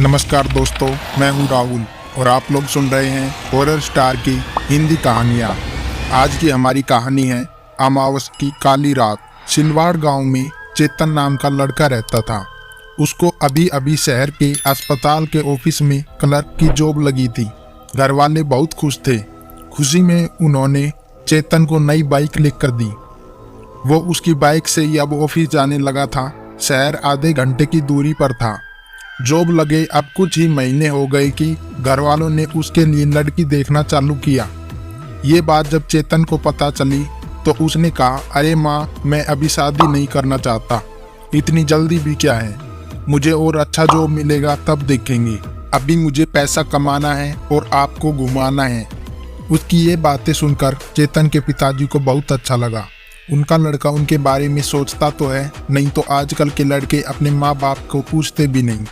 नमस्कार दोस्तों, मैं हूं राहुल और आप लोग सुन रहे हैं हॉरर स्टार की हिंदी कहानियां। आज की हमारी कहानी है अमावस की काली रात। सिलवाड़ गांव में चेतन नाम का लड़का रहता था। उसको अभी अभी शहर के अस्पताल के ऑफिस में क्लर्क की जॉब लगी थी। घर वाले बहुत खुश थे। खुशी में उन्होंने चेतन को नई बाइक लेकर दी। वो उसकी बाइक से ही अब ऑफिस जाने लगा था। शहर आधे घंटे की दूरी पर था। जॉब लगे अब कुछ ही महीने हो गए कि घर वालों ने उसके लिए लड़की देखना चालू किया। ये बात जब चेतन को पता चली तो उसने कहा, अरे माँ, मैं अभी शादी नहीं करना चाहता। इतनी जल्दी भी क्या है, मुझे और अच्छा जॉब मिलेगा तब देखेंगे। अभी मुझे पैसा कमाना है और आपको घुमाना है। उसकी ये बातें सुनकर चेतन के पिताजी को बहुत अच्छा लगा। उनका लड़का उनके बारे में सोचता तो है, नहीं तो आजकल के लड़के अपने माँ बाप को पूछते भी नहीं।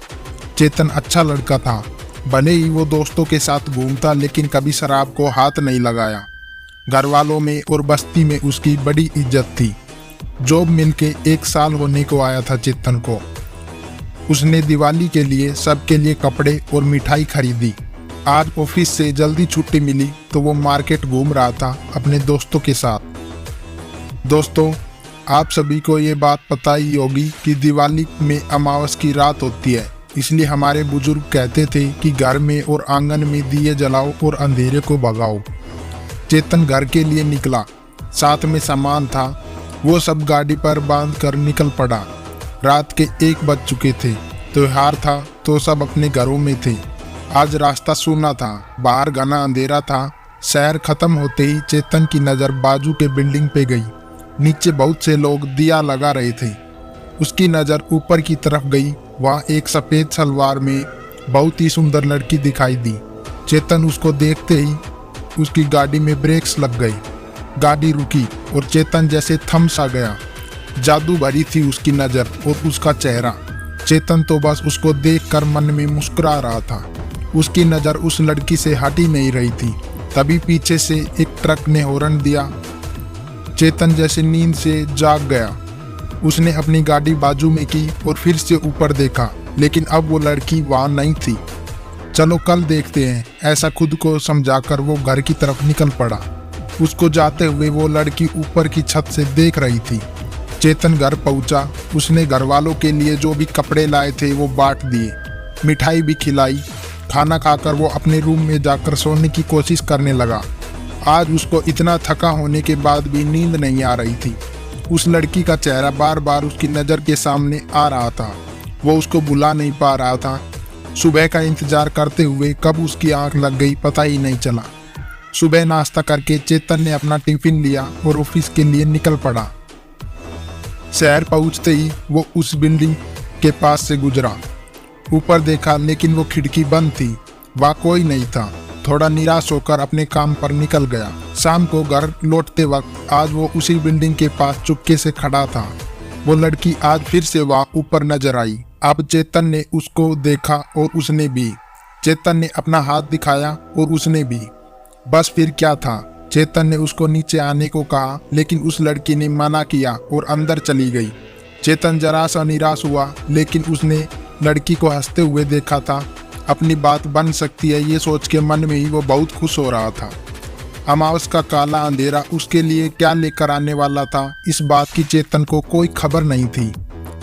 चेतन अच्छा लड़का था। भले ही वो दोस्तों के साथ घूमता, लेकिन कभी शराब को हाथ नहीं लगाया। घर वालों में और बस्ती में उसकी बड़ी इज्जत थी। जॉब मिलके 1 साल होने को आया था चेतन को। उसने दिवाली के लिए सबके लिए कपड़े और मिठाई खरीदी। आज ऑफिस से जल्दी छुट्टी मिली तो वो मार्केट घूम रहा था अपने दोस्तों के साथ। दोस्तों, आप सभी को ये बात पता ही होगी कि दिवाली में अमावस की रात होती है। इसलिए हमारे बुजुर्ग कहते थे कि घर में और आंगन में दिए जलाओ और अंधेरे को भगाओ। चेतन घर के लिए निकला। साथ में सामान था। वो सब गाड़ी पर बांध कर निकल पड़ा। रात के 1 बज चुके थे। त्योहार था तो सब अपने घरों में थे। आज रास्ता सूना था। बाहर घना अंधेरा था। शहर खत्म होते ही चेतन की नज़र बाजू के बिल्डिंग पे गई। नीचे बहुत से लोग दिया लगा रहे थे। उसकी नज़र ऊपर की तरफ गई। वहाँ एक सफ़ेद सलवार में बहुत ही सुंदर लड़की दिखाई दी। चेतन उसको देखते ही उसकी गाड़ी में ब्रेक्स लग गई। गाड़ी रुकी और चेतन जैसे थम सा गया। जादू भरी थी उसकी नज़र और उसका चेहरा। चेतन तो बस उसको देखकर मन में मुस्कुरा रहा था। उसकी नज़र उस लड़की से हट ही नहीं रही थी। तभी पीछे से एक ट्रक ने हॉर्न दिया। चेतन जैसे नींद से जाग गया। उसने अपनी गाड़ी बाजू में की और फिर से ऊपर देखा, लेकिन अब वो लड़की वहाँ नहीं थी। चलो कल देखते हैं, ऐसा खुद को समझाकर वो घर की तरफ निकल पड़ा। उसको जाते हुए वो लड़की ऊपर की छत से देख रही थी। चेतन घर पहुँचा। उसने घर वालों के लिए जो भी कपड़े लाए थे वो बांट दिए। मिठाई भी खिलाई। खाना खाकर वो अपने रूम में जाकर सोने की कोशिश करने लगा। आज उसको इतना थका होने के बाद भी नींद नहीं आ रही थी। उस लड़की का चेहरा बार बार उसकी नज़र के सामने आ रहा था। वो उसको बुला नहीं पा रहा था। सुबह का इंतजार करते हुए कब उसकी आंख लग गई पता ही नहीं चला। सुबह नाश्ता करके चेतन ने अपना टिफिन लिया और ऑफिस के लिए निकल पड़ा। शहर पहुंचते ही वो उस बिल्डिंग के पास से गुजरा। ऊपर देखा, लेकिन वो खिड़की बंद थी। वहाँ कोई नहीं था। थोड़ा निराश होकर अपने काम पर निकल गया। शाम को घर लौटते वक्त आज वो उसी बिल्डिंग के पास चुपके से खड़ा था। वो लड़की आज फिर से वहाँ ऊपर नजर आई। अब चेतन ने उसको देखा और उसने भी। चेतन ने अपना हाथ दिखाया और उसने भी। बस फिर क्या था। चेतन ने उसको नीचे आने को कहा, लेकिन उस लड़की ने मना किया और अंदर चली गई। चेतन जरा सा निराश हुआ, लेकिन उसने लड़की को हंसते हुए देखा था। अपनी बात बन सकती है ये सोच के मन में ही वो बहुत खुश हो रहा था। अमावस का काला अंधेरा उसके लिए क्या लेकर आने वाला था, इस बात की चेतन को कोई खबर नहीं थी।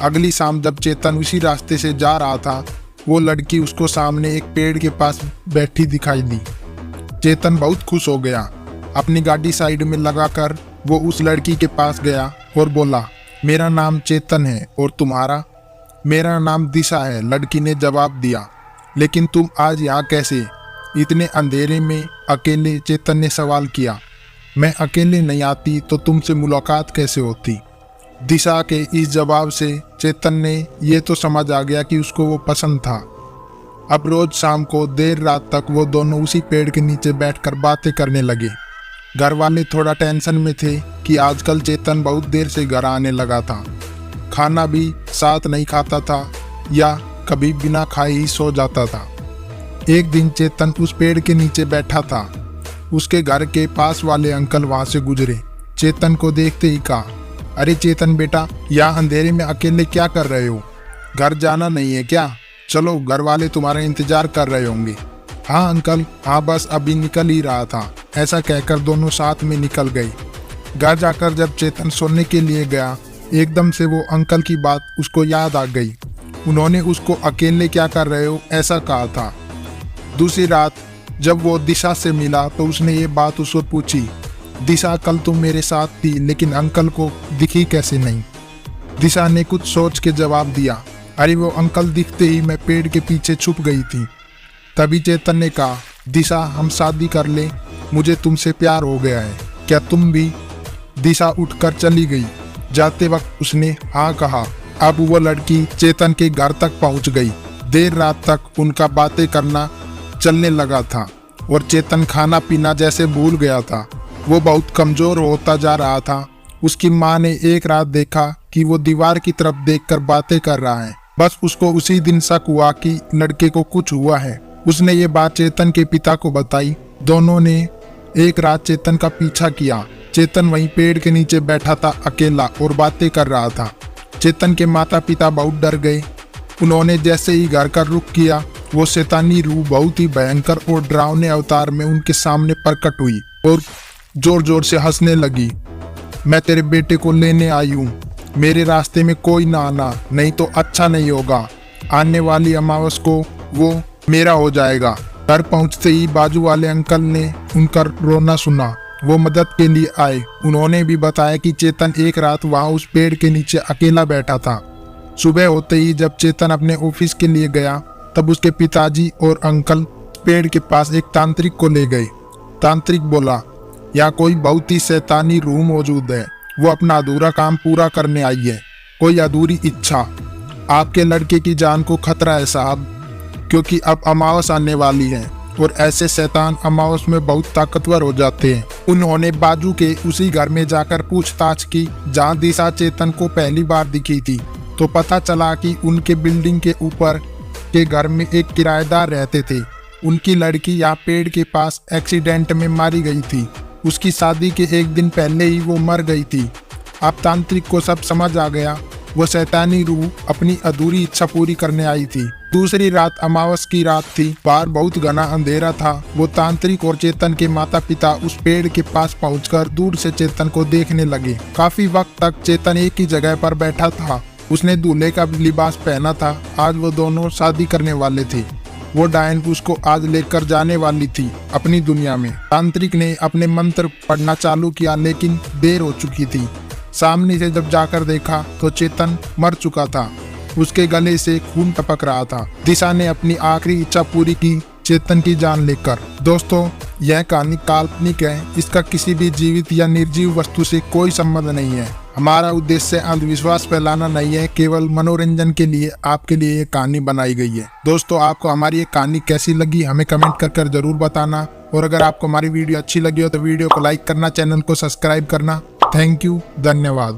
अगली शाम जब चेतन उसी रास्ते से जा रहा था, वो लड़की उसको सामने एक पेड़ के पास बैठी दिखाई दी। चेतन बहुत खुश हो गया। अपनी गाड़ी साइड में लगाकर वो उस लड़की के पास गया और बोला, मेरा नाम चेतन है और तुम्हारा? मेरा नाम दिशा है, लड़की ने जवाब दिया। लेकिन तुम आज यहाँ कैसे, इतने अंधेरे में अकेले? चेतन ने सवाल किया। मैं अकेले नहीं आती तो तुमसे मुलाकात कैसे होती? दिशा के इस जवाब से चेतन ने ये तो समझ आ गया कि उसको वो पसंद था। अब रोज शाम को देर रात तक वो दोनों उसी पेड़ के नीचे बैठकर बातें करने लगे। घर वाले थोड़ा टेंशन में थे कि आजकल चेतन बहुत देर से घर आने लगा था। खाना भी साथ नहीं खाता था या कभी बिना खाए ही सो जाता था। एक दिन चेतन उस पेड़ के नीचे बैठा था। उसके घर के पास वाले अंकल वहां से गुजरे। चेतन को देखते ही कहा, अरे चेतन बेटा, यहाँ अंधेरे में अकेले क्या कर रहे हो? घर जाना नहीं है क्या? चलो, घर वाले तुम्हारा इंतजार कर रहे होंगे। हाँ अंकल, हाँ बस अभी निकल ही रहा था। ऐसा कहकर दोनों साथ में निकल गए। घर जाकर जब चेतन सोने के लिए गया, एकदम से वो अंकल की बात उसको याद आ गई। उन्होंने उसको अकेले क्या कर रहे हो ऐसा कहा था। दूसरी रात जब वो दिशा से मिला तो उसने ये बात उसको पूछी, दिशा कल तुम मेरे साथ थी लेकिन अंकल को दिखी कैसे नहीं? दिशा ने कुछ सोच के जवाब दिया, अरे वो अंकल दिखते ही मैं पेड़ के पीछे छुप गई थी। तभी चेतन ने कहा, दिशा हम शादी कर ले, मुझे तुमसे प्यार हो गया है, क्या तुम भी? दिशा उठकर चली गई। जाते वक्त उसने हाँ कहा। अब वो लड़की चेतन के घर तक पहुंच गई। देर रात तक उनका बातें करना चलने लगा था और चेतन खाना पीना जैसे भूल गया था। वो बहुत कमजोर होता जा रहा था। उसकी माँ ने एक रात देखा कि वो दीवार की तरफ देखकर बातें कर रहा है। बस उसको उसी दिन शक हुआ कि लड़के को कुछ हुआ है। उसने ये बात चेतन के पिता को बताई। दोनों ने एक रात चेतन का पीछा किया। चेतन वहीं पेड़ के नीचे बैठा था अकेला और बातें कर रहा था। चेतन के माता पिता बहुत डर गए। उन्होंने जैसे ही घर का रुख किया, वो शैतानी रूह बहुत ही भयंकर और डरावने अवतार में उनके सामने प्रकट हुई और जोर जोर से हंसने लगी। मैं तेरे बेटे को लेने आई हूँ, मेरे रास्ते में कोई ना आना, नहीं तो अच्छा नहीं होगा। आने वाली अमावस को वो मेरा हो जाएगा। घर पहुंचते ही बाजू वाले अंकल ने उनका रोना सुना। वो मदद के लिए आए। उन्होंने भी बताया कि चेतन एक रात वहां उस पेड़ के नीचे अकेला बैठा था। सुबह होते ही जब चेतन अपने ऑफिस के लिए गया, तब उसके पिताजी और अंकल पेड़ के पास एक तांत्रिक को ले गए। तांत्रिक बोला, यहाँ कोई बहुत ही शैतानी रूह मौजूद है, वो अपना अधूरा काम पूरा करने आई है, कोई अधूरी इच्छा। आपके लड़के की जान को खतरा है साहब, क्योंकि अब अमावस आने वाली है और ऐसे शैतान अमावस में बहुत ताकतवर हो जाते हैं। उन्होंने बाजू के उसी घर में जाकर पूछताछ की जहाँ दिशा चेतन को पहली बार दिखी थी, तो पता चला कि उनके बिल्डिंग के ऊपर के घर में एक किराएदार रहते थे। उनकी लड़की यहाँ पेड़ के पास एक्सीडेंट में मारी गई थी। उसकी शादी के एक दिन पहले ही वो मर गई थी। अब तांत्रिक को सब समझ आ गया। वो शैतानी रूह अपनी अधूरी इच्छा पूरी करने आई थी। दूसरी रात अमावस की रात थी। बाहर बहुत घना अंधेरा था। वो तांत्रिक और चेतन के माता पिता उस पेड़ के पास पहुंचकर दूर से चेतन को देखने लगे। काफी वक्त तक चेतन एक ही जगह पर बैठा था। उसने दूल्हे का लिबास पहना था। आज वो दोनों शादी करने वाले थे। वो डायन उसको आज लेकर जाने वाली थी अपनी दुनिया में। तांत्रिक ने अपने मंत्र पढ़ना चालू किया, लेकिन देर हो चुकी थी। सामने से जब जाकर देखा तो चेतन मर चुका था। उसके गले से खून टपक रहा था। दिशा ने अपनी आखिरी इच्छा पूरी की, चेतन की जान लेकर। दोस्तों, यह कहानी काल्पनिक है। इसका किसी भी जीवित या निर्जीव वस्तु से कोई संबंध नहीं है। हमारा उद्देश्य अंधविश्वास फैलाना नहीं है, केवल मनोरंजन के लिए आपके लिए ये कहानी बनाई गई है। दोस्तों, आपको हमारी ये कहानी कैसी लगी हमें कमेंट कर जरूर बताना। और अगर आपको हमारी वीडियो अच्छी लगी हो तो वीडियो को लाइक करना, चैनल को सब्सक्राइब करना। थैंक यू, धन्यवाद।